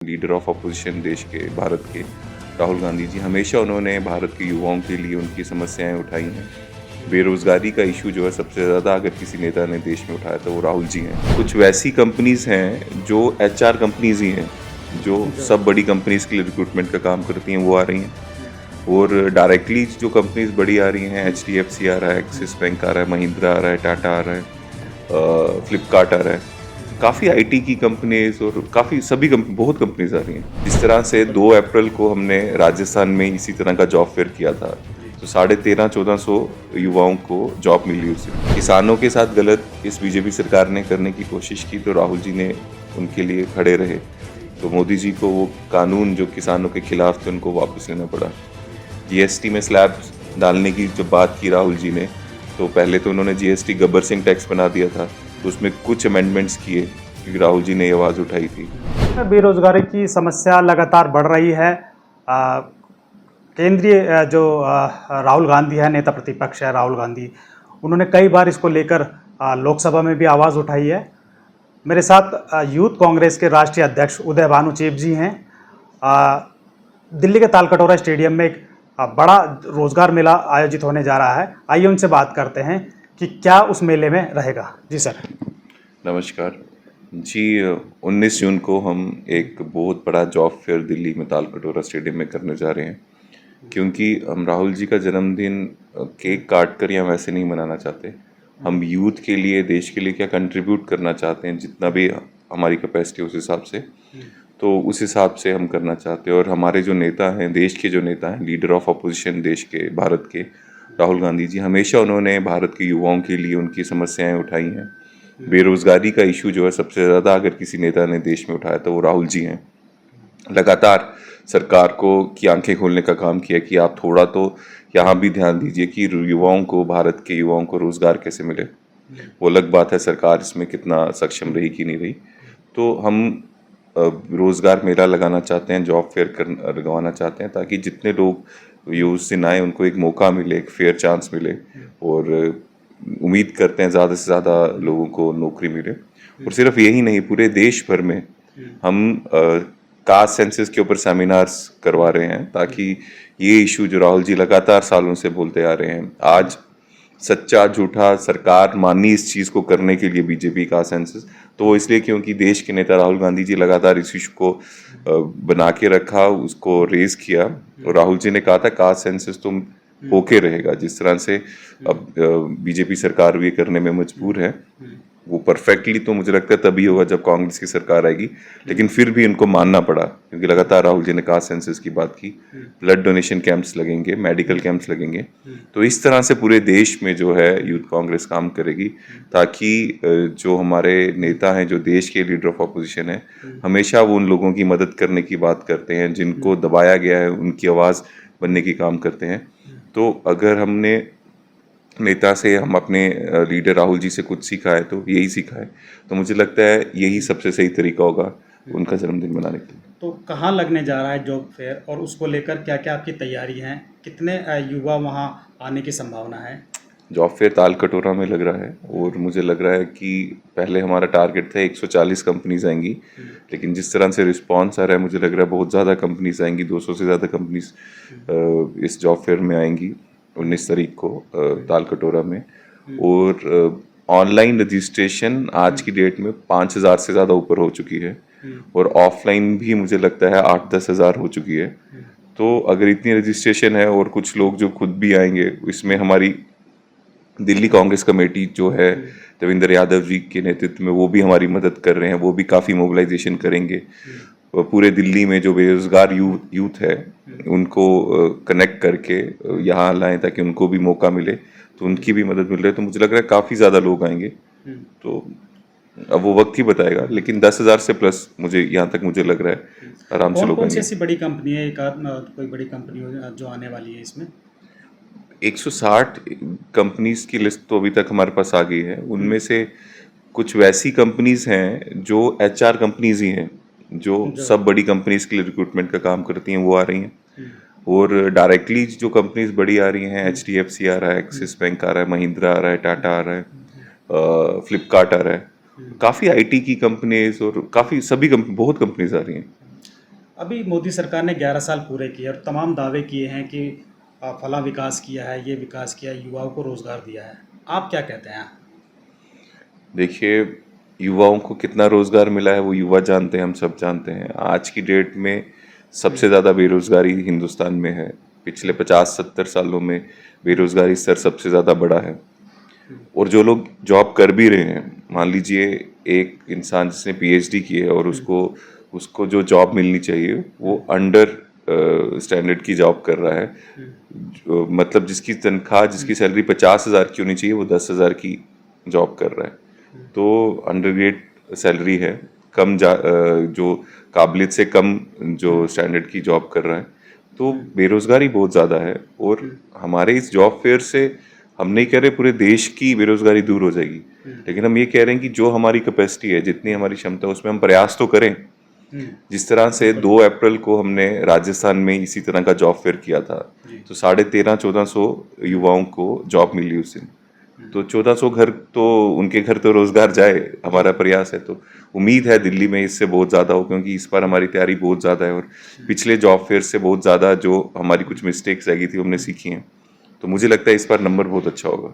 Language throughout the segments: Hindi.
लीडर ऑफ अपोजिशन देश के भारत के राहुल गांधी जी, हमेशा उन्होंने भारत के युवाओं के लिए उनकी समस्याएं उठाई हैं। बेरोज़गारी का इशू जो है सबसे ज़्यादा अगर किसी नेता ने देश में उठाया तो वो राहुल जी हैं। कुछ वैसी कंपनीज़ हैं जो एचआर कंपनीज़ ही हैं, जो सब बड़ी कंपनीज़ के लिए रिक्रूटमेंट का काम करती हैं, वो आ रही हैं। और डायरेक्टली जो कंपनीज़ बड़ी आ रही हैं, HDFC आ रहा है, एक्सिस बैंक आ रहा है, महिंद्रा आ रहा है, टाटा आ रहा है, फ्लिपकार्ट आ रहा है। काफ़ी आईटी की कंपनीज और काफ़ी बहुत कंपनीज आ रही हैं। जिस तरह से 2 अप्रैल को हमने राजस्थान में इसी तरह का जॉब फेयर किया था, तो 13,500-1400 युवाओं को जॉब मिली उससे। किसानों के साथ गलत इस बीजेपी सरकार ने करने की कोशिश की तो राहुल जी ने उनके लिए खड़े रहे, तो मोदी जी को वो कानून जो किसानों के खिलाफ थे उनको वापस लेना पड़ा। जीएसटी में स्लैब डालने की जब बात की राहुल जी ने, तो पहले तो उन्होंने जीएसटी गब्बर सिंह टैक्स बना दिया था, तो उसमें कुछ अमेंडमेंट्स किए क्योंकि राहुल जी ने ये आवाज़ उठाई थी। बेरोजगारी की समस्या लगातार बढ़ रही है। केंद्रीय राहुल गांधी है, नेता प्रतिपक्ष है राहुल गांधी, उन्होंने कई बार इसको लेकर लोकसभा में भी आवाज़ उठाई है। मेरे साथ यूथ कांग्रेस के राष्ट्रीय अध्यक्ष उदय भानु चेब जी हैं। दिल्ली के तालकटोरा स्टेडियम में एक बड़ा रोजगार मेला आयोजित होने जा रहा है। आइए उनसे बात करते हैं कि क्या उस मेले में रहेगा। जी सर। नमस्कार जी। 19 जून को हम एक बहुत बड़ा जॉब फेयर दिल्ली में तालकटोरा स्टेडियम में करने जा रहे हैं, क्योंकि हम राहुल जी का जन्मदिन केक काट कर या वैसे नहीं मनाना चाहते। हम यूथ के लिए, देश के लिए क्या कंट्रीब्यूट करना चाहते हैं, जितना भी हमारी कैपेसिटी उस हिसाब से, तो उस हिसाब से हम करना चाहते हैं। और हमारे जो नेता हैं, देश के जो नेता हैं, लीडर ऑफ अपोजिशन देश के भारत के राहुल गांधी जी, हमेशा उन्होंने भारत के युवाओं के लिए उनकी समस्याएं उठाई हैं। बेरोज़गारी का इशू जो है सबसे ज़्यादा अगर किसी नेता ने देश में उठाया तो वो राहुल जी हैं। लगातार सरकार की आंखें खोलने का काम किया कि आप थोड़ा तो यहाँ भी ध्यान दीजिए कि युवाओं को, भारत के युवाओं को रोज़गार कैसे मिले। वो अलग बात है सरकार इसमें कितना सक्षम रही कि नहीं रही। तो हम रोज़गार मेला लगाना चाहते हैं, जॉब फेयर लगवाना चाहते हैं, ताकि जितने लोग उस दिन आए उनको एक मौका मिले, एक फेयर चांस मिले। और उम्मीद करते हैं ज़्यादा से ज़्यादा लोगों को नौकरी मिले। और सिर्फ यही नहीं, पूरे देश भर में हम कास्ट सेंसस के ऊपर सेमिनार्स करवा रहे हैं, ताकि ये इशू जो राहुल जी लगातार सालों से बोलते आ रहे हैं, आज सच्चा झूठा सरकार मानी इस चीज़ को करने के लिए बीजेपी का सेंसस, तो वो इसलिए क्योंकि देश के नेता राहुल गांधी जी लगातार इस इशू को बना के रखा, उसको रेज किया। और राहुल जी ने कहा था कास्ट सेंसस तुम होके रहेगा। जिस तरह से अब बीजेपी सरकार भी करने में मजबूर है, वो परफेक्टली तो मुझे लगता है तभी होगा जब कांग्रेस की सरकार आएगी, लेकिन फिर भी इनको मानना पड़ा क्योंकि लगातार राहुल जी ने कास्ट सेंसस की बात की। ब्लड डोनेशन कैंप्स लगेंगे, मेडिकल कैंप्स लगेंगे। तो इस तरह से पूरे देश में जो है यूथ कांग्रेस काम करेगी, ताकि जो हमारे नेता हैं, जो देश के लीडर ऑफ अपोजिशन है, हमेशा वो उन लोगों की मदद करने की बात करते हैं जिनको दबाया गया है, उनकी आवाज़ बनने की काम करते हैं। तो अगर हमने नेता से, हम अपने लीडर राहुल जी से कुछ सीखा है तो यही सीखा है, तो मुझे लगता है यही सबसे सही तरीका होगा उनका जन्मदिन मनाने के लिए। तो कहाँ लगने जा रहा है जॉब फेयर और उसको लेकर क्या क्या आपकी तैयारी है? कितने युवा वहाँ आने की संभावना है? जॉब फेयर तालकटोरा में लग रहा है और मुझे लग रहा है कि पहले हमारा टारगेट था 140 कंपनीज आएंगी, लेकिन जिस तरह से रिस्पांस आ रहा है मुझे लग रहा है बहुत ज़्यादा कंपनीज आएंगी। 200 से ज़्यादा कंपनीज इस जॉब फेयर में आएंगी 19 तारीख को तालकटोरा में। और ऑनलाइन रजिस्ट्रेशन आज की डेट में 5,000 से ज़्यादा ऊपर हो चुकी है, और ऑफलाइन भी मुझे लगता है 8-10 हज़ार हो चुकी है। तो अगर इतनी रजिस्ट्रेशन है और कुछ लोग जो खुद भी आएंगे, इसमें हमारी दिल्ली कांग्रेस कमेटी जो है देवेंद्र यादव जी के नेतृत्व में, वो भी हमारी मदद कर रहे हैं, वो भी काफ़ी मोबिलाइजेशन करेंगे। पूरे दिल्ली में जो बेरोजगार यूथ है उनको कनेक्ट करके यहाँ लाएं ताकि उनको भी मौका मिले, तो उनकी भी मदद मिल रही है। तो मुझे लग रहा है काफ़ी ज़्यादा लोग आएंगे, तो अब वो वक्त ही बताएगा, लेकिन 10,000 से प्लस मुझे यहाँ तक मुझे लग रहा है आराम से लोग कौन सी आएंगे। ऐसी बड़ी कंपनी है, एक कोई बड़ी कंपनी जो आने वाली है इसमें? 160 कंपनीज की लिस्ट तो अभी तक हमारे पास आ गई है। उनमें से कुछ वैसी कंपनीज हैं जो एचआर कंपनीज ही हैं, जो सब बड़ी कंपनीज के लिए रिक्रूटमेंट का काम करती हैं, वो आ रही हैं। और डायरेक्टली जो कंपनीज बड़ी आ रही हैं, HDFC आ रहा है, एक्सिस बैंक आ रहा है, महिंद्रा आ रहा है, टाटा आ रहा है, फ्लिपकार्ट आ रहा है। काफ़ी आईटी की कंपनीज और काफ़ी बहुत कंपनीज आ रही हैं। अभी मोदी सरकार ने 11 साल पूरे किए और तमाम दावे किए हैं कि फला विकास किया है, ये विकास किया है, युवाओं को रोज़गार दिया है। आप क्या कहते हैं? देखिए, युवाओं को कितना रोजगार मिला है वो युवा जानते हैं, हम सब जानते हैं। आज की डेट में सबसे ज़्यादा बेरोजगारी हिंदुस्तान में है। पिछले 50-70 सालों में बेरोजगारी स्तर सबसे ज़्यादा बढ़ा है। और जो लोग जॉब कर भी रहे हैं, मान लीजिए एक इंसान जिसने पीएचडी की है और उसको उसको जो जॉब मिलनी चाहिए वो अंडर स्टैंडर्ड की जॉब कर रहा है। मतलब जिसकी तनख्वाह, जिसकी सैलरी 50,000 की होनी चाहिए, वो 10,000 की जॉब कर रहा है। तो अंडरग्रेड सैलरी है, जो काबिलियत से कम जो स्टैंडर्ड की जॉब कर रहा है। तो बेरोजगारी बहुत ज़्यादा है। और हमारे इस जॉब फेयर से हम नहीं कह रहे पूरे देश की बेरोजगारी दूर हो जाएगी, लेकिन हम ये कह रहे हैं कि जो हमारी कैपेसिटी है, जितनी हमारी क्षमता है, उसमें हम प्रयास तो करें। जिस तरह से 2 अप्रैल को हमने राजस्थान में इसी तरह का जॉब फेयर किया था, तो 13,500-1400 युवाओं को जॉब मिली उस दिन। तो 1400 घर, तो उनके घर तो रोजगार जाए, हमारा प्रयास है। तो उम्मीद है दिल्ली में इससे बहुत ज़्यादा हो, क्योंकि इस बार हमारी तैयारी बहुत ज़्यादा है और पिछले जॉब फेयर से बहुत ज़्यादा जो हमारी कुछ मिस्टेक्स रह गई थी हमने सीखी हैं। तो मुझे लगता है इस बार नंबर बहुत अच्छा होगा।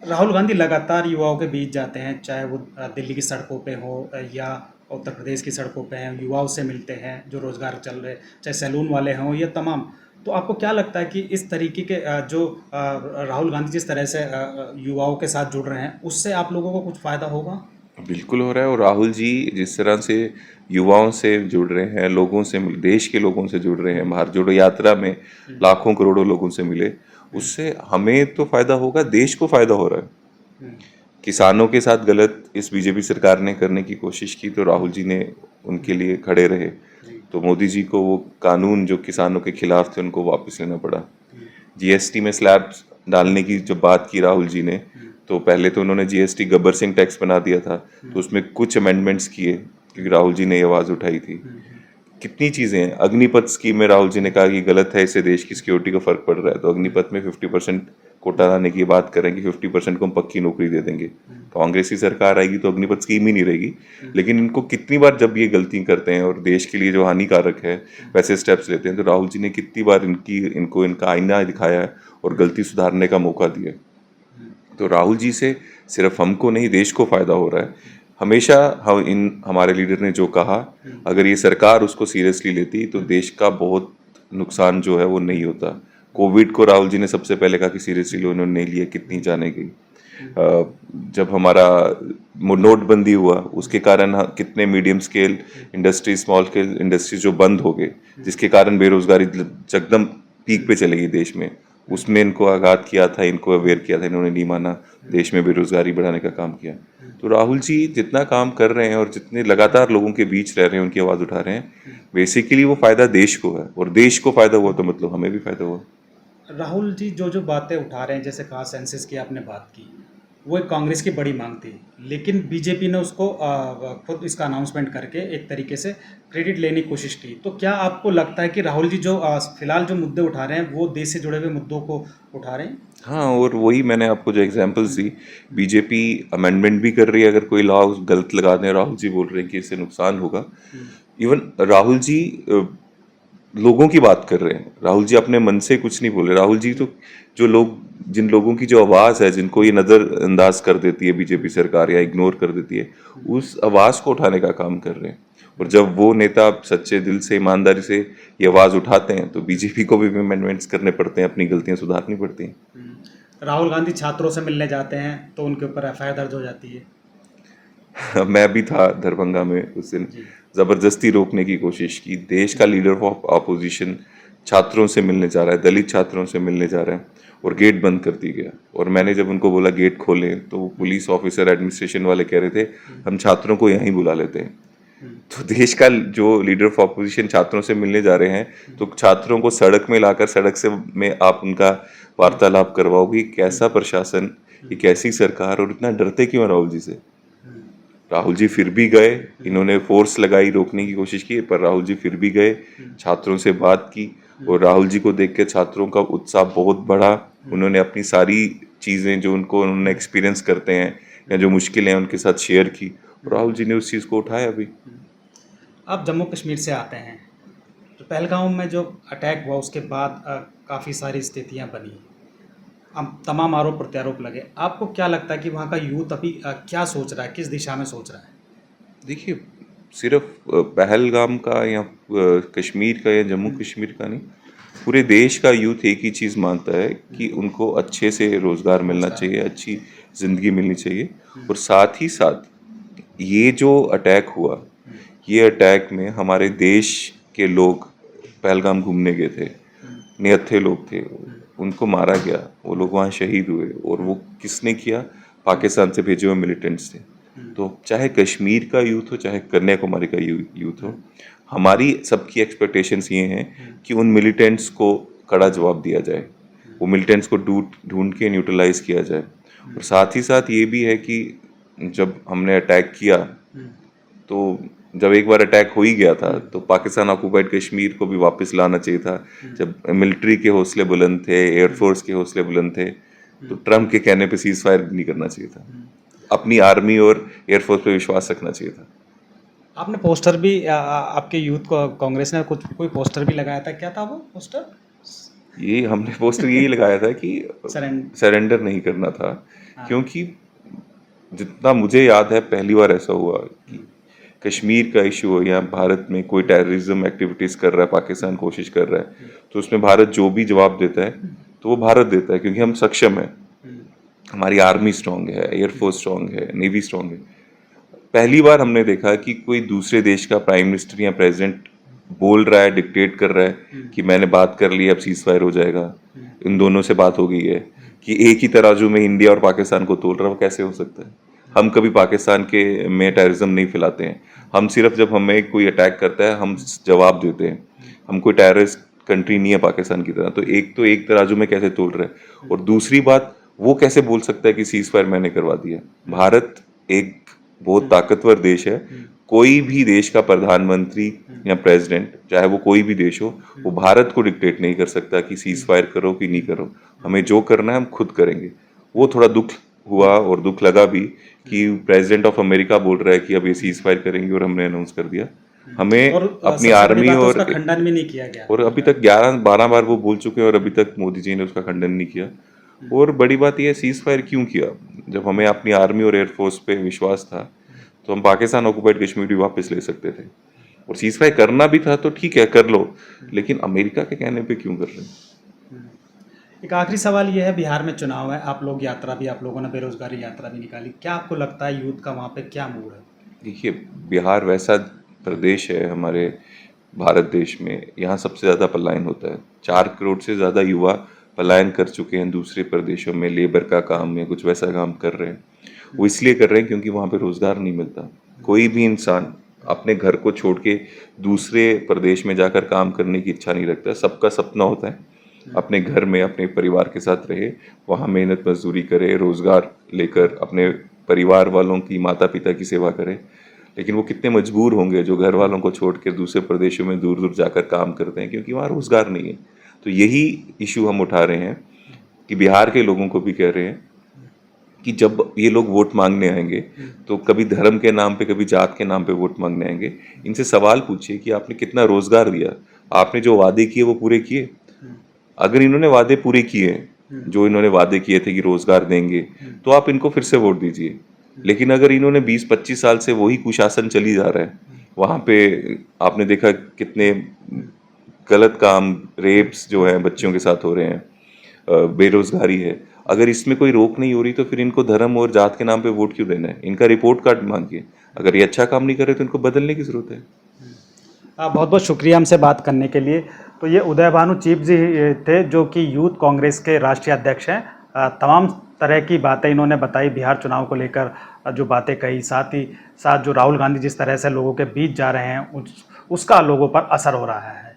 राहुल गांधी लगातार युवाओं के बीच जाते हैं, चाहे वो दिल्ली की सड़कों पे हो या उत्तर प्रदेश की सड़कों पे हैं, युवाओं से मिलते हैं जो रोज़गार चल रहे, चाहे सैलून वाले हों या तमाम। तो आपको क्या लगता है कि इस तरीके के राहुल गांधी जिस तरह से युवाओं के साथ जुड़ रहे हैं, उससे आप लोगों को कुछ फ़ायदा होगा? बिल्कुल हो रहा है। और राहुल जी जिस तरह से युवाओं से जुड़ रहे हैं, लोगों से देश के लोगों से जुड़ रहे हैं, भारत जोड़ो यात्रा में लाखों करोड़ों लोगों से मिले, उससे हमें तो फायदा होगा, देश को फायदा हो रहा है। किसानों के साथ गलत इस बीजेपी सरकार ने करने की कोशिश की, तो राहुल जी ने उनके लिए खड़े रहे। तो मोदी जी को वो कानून जो किसानों के खिलाफ थे उनको वापस लेना पड़ा। जीएसटी में स्लैब्स डालने की जब बात की राहुल जी ने, तो पहले तो उन्होंने जीएसटी गब्बर सिंह टैक्स बना दिया था, तो उसमें कुछ अमेंडमेंट्स किए क्योंकि राहुल जी ने ये आवाज़ उठाई थी। कितनी चीज़ें हैं। अग्निपथ स्कीम में राहुल जी ने कहा कि गलत है, इससे देश की सिक्योरिटी को फर्क पड़ रहा है, तो अग्निपथ में 50% कोटा लाने की बात करेंगे, 50% को हम पक्की नौकरी दे देंगे। कांग्रेस की सरकार आएगी तो अग्निपथ स्कीम ही नहीं रहेगी। लेकिन इनको कितनी बार जब ये गलती करते हैं और देश के लिए जो हानिकारक है वैसे स्टेप्स लेते हैं, तो राहुल जी ने कितनी बार इनका आईना दिखाया है और गलती सुधारने का मौका दिया है। तो राहुल जी से सिर्फ हमको नहीं, देश को फायदा हो रहा है। हमेशा हमारे लीडर ने जो कहा, अगर ये सरकार उसको सीरियसली लेती तो देश का बहुत नुकसान जो है वो नहीं होता। कोविड को राहुल जी ने सबसे पहले कहा कि सीरियसली लो, उन्होंने नहीं लिया, कितनी जाने गई। जब हमारा नोटबंदी हुआ उसके कारण कितने medium scale industry, small scale industries जो बंद हो गए, जिसके कारण बेरोजगारी जगदम पीक पे चले गई देश में। उसमें इनको आगाह किया था, इनको अवेयर किया था, इन्होंने नहीं माना, देश में बेरोजगारी बढ़ाने का काम किया। तो राहुल जी जितना काम कर रहे हैं और जितने लगातार लोगों के बीच रह रहे हैं, उनकी आवाज़ उठा रहे हैं, बेसिकली वो फायदा देश को है। और देश को फायदा हुआ तो मतलब हमें भी फायदा हुआ। राहुल जी जो जो बातें उठा रहे हैं, जैसे कहा सेंसस की आपने बात की, वो एक कांग्रेस की बड़ी मांग थी, लेकिन बीजेपी ने उसको खुद इसका अनाउंसमेंट करके एक तरीके से क्रेडिट लेने की कोशिश की। तो क्या आपको लगता है कि राहुल जी जो फिलहाल जो मुद्दे उठा रहे हैं वो देश से जुड़े हुए मुद्दों को उठा रहे हैं? हाँ, और वही मैंने आपको जो एग्जांपल्स दी, बीजेपी अमेंडमेंट भी कर रही है, अगर कोई लॉ गलत लगा दें, राहुल जी बोल रहे हैं कि इससे नुकसान होगा। इवन राहुल जी लोगों की बात कर रहे हैं। राहुल जी अपने मन से कुछ नहीं बोले। राहुल जी तो जिन लोगों की जो आवाज़ है, जिनको ये नज़रअंदाज कर देती है बीजेपी सरकार या इग्नोर कर देती है, उस आवाज़ को उठाने का काम कर रहे हैं। और जब वो नेता सच्चे दिल से, ईमानदारी से ये आवाज़ उठाते हैं, तो बीजेपी को भी अमेंडमेंट्स करने पड़ते हैं, अपनी गलतियां सुधारनी पड़ती हैं। राहुल गांधी छात्रों से मिलने जाते हैं तो उनके ऊपर एफआईआर दर्ज हो जाती है। मैं भी था दरभंगा में उस दिन, जबरदस्ती रोकने की कोशिश की। देश का लीडर ऑफ ऑपोजिशन छात्रों से मिलने जा रहा है, दलित छात्रों से मिलने जा रहा है, और गेट बंद कर दी गया। और मैंने जब उनको बोला गेट खोलें, तो पुलिस ऑफिसर, एडमिनिस्ट्रेशन वाले कह रहे थे हम छात्रों को यहीं बुला लेते हैं। तो देश का जो लीडर ऑफ ऑपोजिशन छात्रों से मिलने जा रहे हैं, तो छात्रों को सड़क में लाकर सड़क से में आप उनका वार्तालाप करवाओगे? कैसा प्रशासन, ये कैसी सरकार, और इतना डरते क्यों हैं राहुल जी से? राहुल जी फिर भी गए, इन्होंने फोर्स लगाई, रोकने की कोशिश की, पर राहुल जी फिर भी गए, छात्रों से बात की, और राहुल जी को देख के छात्रों का उत्साह बहुत बढ़ा। उन्होंने अपनी सारी चीज़ें जो उन्होंने एक्सपीरियंस करते हैं या जो मुश्किलें हैं उनके साथ शेयर की, और राहुल जी ने उस चीज़ को उठाया भी। आप जम्मू कश्मीर से आते हैं, तो पहलगाम में जो अटैक हुआ उसके बाद काफ़ी सारी स्थितियां बनी, अब तमाम आरोप प्रत्यारोप लगे। आपको क्या लगता है कि वहाँ का यूथ अभी क्या सोच रहा है, किस दिशा में सोच रहा है? देखिए, सिर्फ पहलगाम का या कश्मीर का या जम्मू कश्मीर का नहीं, पूरे देश का यूथ एक ही चीज़ मानता है कि उनको अच्छे से रोज़गार मिलना चाहिए, अच्छी ज़िंदगी मिलनी चाहिए। और साथ ही साथ ये जो अटैक हुआ, ये अटैक में हमारे देश के लोग पहलगाम घूमने गए थे, निहत्थे लोग थे, उनको मारा गया, वो लोग वहाँ शहीद हुए। और वो किसने किया? पाकिस्तान से भेजे हुए मिलिटेंट्स थे। तो चाहे कश्मीर का यूथ हो, चाहे कन्याकुमारी का यूथ हो, हमारी सबकी एक्सपेक्टेशंस ये हैं कि उन मिलिटेंट्स को कड़ा जवाब दिया जाए, वो मिलिटेंट्स को ढूंढ के न्यूट्रलाइज किया जाए। और साथ ही साथ ये भी है कि जब हमने अटैक किया, तो जब एक बार अटैक हो ही गया था तो पाकिस्तान ऑक्युपाइड कश्मीर को भी वापस लाना चाहिए था। जब मिलिट्री के हौसले बुलंद थे, एयरफोर्स के हौसले बुलंद थे, तो ट्रम्प के कहने पे सीज फायर नहीं करना चाहिए था। अपनी आर्मी और एयरफोर्स पे विश्वास रखना चाहिए था। आपने पोस्टर भी आपके यूथ को कांग्रेस ने कोई पोस्टर भी लगाया था, क्या था वो पोस्टर? ये हमने पोस्टर यही लगाया था कि सरेंडर नहीं करना था, क्योंकि जितना मुझे याद है पहली बार ऐसा हुआ कि कश्मीर का इशू हो या भारत में कोई टेररिज्म एक्टिविटीज़ कर रहा है, पाकिस्तान कोशिश कर रहा है, तो उसमें भारत जो भी जवाब देता है तो वो भारत देता है, क्योंकि हम सक्षम है, हमारी आर्मी स्ट्रांग है, एयरफोर्स स्ट्रांग है, नेवी स्ट्रांग है। पहली बार हमने देखा कि कोई दूसरे देश का प्राइम मिनिस्टर या प्रेसिडेंट बोल रहा है, डिक्टेट कर रहा है कि मैंने बात कर ली, अब सीज फायर हो जाएगा, इन दोनों से बात हो गई है, कि एक ही तराजू में इंडिया और पाकिस्तान को तोल रहा है। वो कैसे हो सकता है? हम कभी पाकिस्तान के में टेररिज्म नहीं फैलाते हैं। हम सिर्फ जब हमें कोई अटैक करता है हम जवाब देते हैं। हम कोई टेररिस्ट कंट्री नहीं है पाकिस्तान की तरह। तो एक तराजू में कैसे तोल रहा है? और दूसरी बात, वो कैसे बोल सकता है कि सीज फायर मैंने करवा दिया? भारत एक बहुत ताकतवर देश है। कोई भी देश का प्रधानमंत्री या प्रेसिडेंट, चाहे वो कोई भी देश हो, वो भारत को डिक्टेट नहीं कर सकता कि सीज फायर करो कि नहीं करो। हमें जो करना है हम खुद करेंगे। वो थोड़ा दुख हुआ और दुख लगा भी कि प्रेसिडेंट ऑफ अमेरिका बोल रहा है कि अब ये सीज फायर करेंगे और हमने अनाउंस कर दिया। हमें अपनी आर्मी और खंडन भी नहीं किया गया, और अभी तक 11-12 बार वो बोल चुके हैं और अभी तक मोदी जी ने उसका खंडन नहीं किया। और बड़ी बात यह है, सीज फायर क्यों किया? जब हमें अपनी आर्मी और एयरफोर्स पे विश्वास था तो हम पाकिस्तान ऑक्युपाइड कश्मीर भी वापस ले सकते थे। और सीज फायर करना भी था तो ठीक है, कर लो, लेकिन अमेरिका के कहने पे क्यों कर रहे हैं? एक आखिरी सवाल ये है, बिहार में चुनाव है, आप लोग आप लोगों ने बेरोजगारी यात्रा भी निकाली, क्या आपको लगता है यूथ का वहाँ पे क्या मूड है? देखिए, बिहार वैसा प्रदेश है हमारे भारत देश में, यहाँ सबसे ज़्यादा पलायन होता है। 4 करोड़ से ज़्यादा युवा पलायन कर चुके हैं दूसरे प्रदेशों में, लेबर का काम या कुछ वैसा काम कर रहे हैं। वो इसलिए कर रहे हैं क्योंकि वहाँ पे रोज़गार नहीं मिलता। कोई भी इंसान अपने घर को छोड़ के दूसरे प्रदेश में जाकर काम करने की इच्छा नहीं रखता। सबका सपना होता है अपने घर में अपने परिवार के साथ रहे, वहाँ मेहनत मजदूरी करे, रोज़गार लेकर अपने परिवार वालों की, माता पिता की सेवा करे। लेकिन वो कितने मजबूर होंगे जो घर वालों को छोड़ कर दूसरे प्रदेशों में दूर दूर जाकर काम करते हैं, क्योंकि वहाँ रोज़गार नहीं है। तो यही इशू हम उठा रहे हैं कि बिहार के लोगों को भी कह रहे हैं कि जब ये लोग वोट मांगने आएंगे तो कभी धर्म के नाम पे, कभी जात के नाम पे वोट मांगने आएंगे। इनसे सवाल पूछिए कि आपने कितना रोज़गार दिया, आपने जो वादे किए वो पूरे किए? अगर इन्होंने वादे पूरे किए, जो इन्होंने वादे किए थे कि रोज़गार देंगे, तो आप इनको फिर से वोट दीजिए। लेकिन अगर इन्होंने 20-25 साल से वही कुशासन चली जा रहा है, वहाँ पे आपने देखा कितने गलत काम, रेप्स जो है बच्चियों के साथ हो रहे हैं, बेरोजगारी है। अगर इसमें कोई रोक नहीं हो रही तो फिर इनको धर्म और जात के नाम पे वोट क्यों देना है? इनका रिपोर्ट कार्ड मांगिए। अगर ये अच्छा काम नहीं कर रहे तो इनको बदलने की जरूरत है। बहुत बहुत शुक्रिया हमसे बात करने के लिए। तो ये उदय भानु चीफ जी थे, जो कि यूथ कांग्रेस के राष्ट्रीय अध्यक्ष हैं। तमाम तरह की बातें इन्होंने बताई बिहार चुनाव को लेकर, जो बातें कही, साथ ही साथ जो राहुल गांधी जिस तरह से लोगों के बीच जा रहे हैं उसका लोगों पर असर हो रहा है।